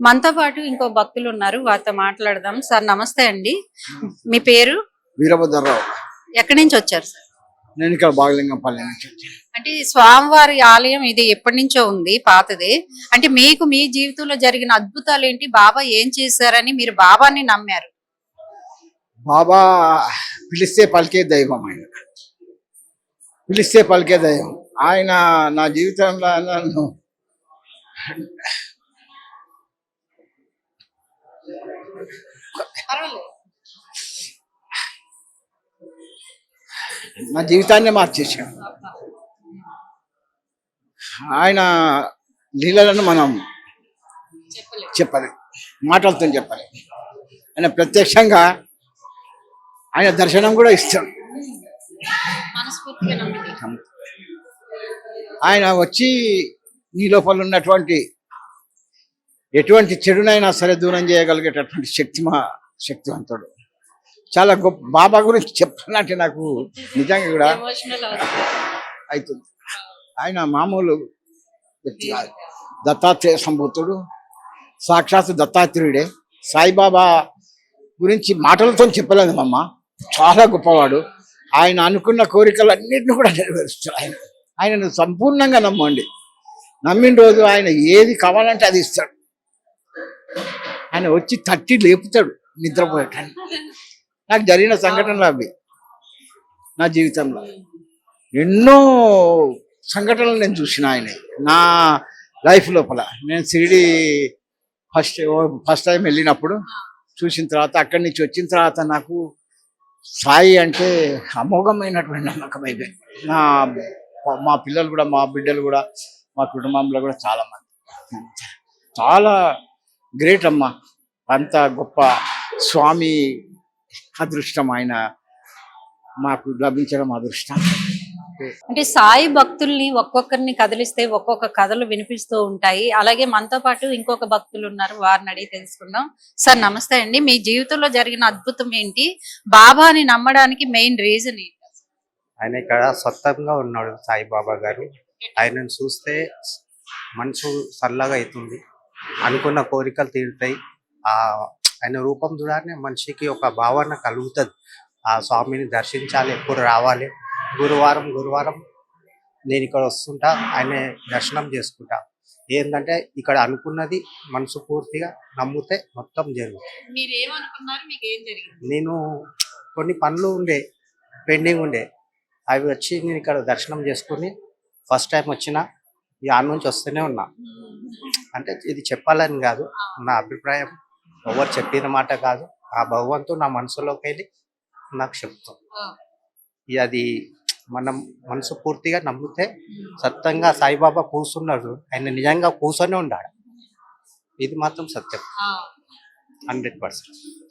మనతో పాటు ఇంకో భక్తులు ఉన్నారు, వారితో మాట్లాడదాం. సార్ నమస్తే అండి, మీ పేరు? వీరభద్రరావు. ఎక్కడి నుంచి వచ్చారు సార్? నేను ఇక్కడ బాగలింగంపల్లి నుంచి వచ్చాను. అంటే స్వామివారి ఆలయం ఇది ఎప్పటి నుంచో ఉంది, పాతది. అంటే మీకు మీ జీవితంలో జరిగిన అద్భుతాలు ఏంటి? బాబా ఏం చేశారని మీరు బాబాని నమ్మారు? బాబా పిలిస్తే పలికే దైవం. ఆయన పిలిస్తే పలికే దైవం. ఆయన నా జీవితంలో నన్ను నా జీవితాన్ని మార్చేశాడు. ఆయన లీలలను మనం చెప్పాలి, మాటలతో చెప్పాలి. ఆయన ప్రత్యక్షంగా ఆయన దర్శనం కూడా ఇస్తాడు. ఆయన వచ్చి నీ లోపల ఉన్నటువంటి ఎటువంటి చెడునైనా సరే దూరం చేయగలిగేటటువంటి శక్తివంతుడు. చాలా గొప్ప. బాబా గురించి చెప్పాలంటే నాకు నిజంగా కూడా అవుతుంది. ఆయన మామూలు వ్యక్తి కాదు. దత్తాత్రేయ సంభూతుడు, సాక్షాత్ దత్తాత్రేయుడే. సాయిబాబా గురించి మాటలతో చెప్పలేదు అమ్మ. చాలా గొప్పవాడు. ఆయన అనుకున్న కోరికలన్నింటినీ కూడా నెరవేరుస్తాడు. ఆయనను సంపూర్ణంగా నమ్మండి. నమ్మిన రోజు ఆయన ఏది కావాలంటే అది ఇస్తాడు. ఆయన వచ్చి తట్టి లేపుతాడు నిద్రపోయేటాన్ని. నాకు జరిగిన సంఘటనలు అవి. నా జీవితంలో ఎన్నో సంఘటనలు నేను చూసిన ఆయన నా లైఫ్ లోపల. నేను షిరిడి ఫస్ట్ టైం వెళ్ళినప్పుడు చూసిన తర్వాత, అక్కడి నుంచి వచ్చిన తర్వాత నాకు సాయి అంటే అమోఘమైనటువంటి నమ్మకం అయిపోయింది. మా పిల్లలు కూడా, మా బిడ్డలు కూడా, మా కుటుంబంలో కూడా చాలా మంది. చాలా గ్రేట్ అమ్మ. అంత గొప్ప స్వామి అదృష్టం ఆయన మాకు లభించడం అదృష్టం. అంటే సాయి భక్తుల్ని ఒక్కొక్కరిని కదిలిస్తే ఒక్కొక్క కథలు వినిపిస్తూ ఉంటాయి. అలాగే మనతో పాటు ఇంకొక భక్తులు ఉన్నారు, వారిని అడిగి తెలుసుకుందాం. సార్ నమస్తే అండి, మీ జీవితంలో జరిగిన అద్భుతం ఏంటి? బాబాని నమ్మడానికి మెయిన్ రీజన్ ఏంటి? ఆయన ఇక్కడ స్వతంగా ఉన్నాడు సాయిబాబా గారు. ఆయనను చూస్తే మనసు చల్లగా అవుతుంది, అనుకున్న కోరికలు తీరుతాయి. ఆయన రూపం చూడాలని మనిషికి ఒక భావన కలుగుతుంది. ఆ స్వామిని దర్శించాలి, ఎప్పుడు రావాలి. గురువారం నేను ఇక్కడ వస్తుంటా, ఆయన దర్శనం చేసుకుంటా. ఏంటంటే ఇక్కడ అనుకున్నది మనసు పూర్తిగా నమ్మితే మొత్తం జరుగుతుంది. నేను కొన్ని పనులు ఉండే, పెండింగ్ ఉండే, అవి వచ్చి నేను ఇక్కడ దర్శనం చేసుకుని ఫస్ట్ టైం వచ్చిన ఈ ఆడ నుంచి వస్తూనే ఉన్నా. అంటే ఇది చెప్పాలని కాదు, నా అభిప్రాయం. ఎవరు చెప్పిన మాట కాదు, ఆ భగవంతుడు నా మనసులోకి వెళ్ళి నాకు చెప్తాం. అది మనం మనసు పూర్తిగా నమ్మితే సత్యంగా సాయిబాబా కూర్చున్నాడు, ఆయన నిజంగా కూర్చొని ఉన్నాడు. ఇది మాత్రం సత్యం 100%.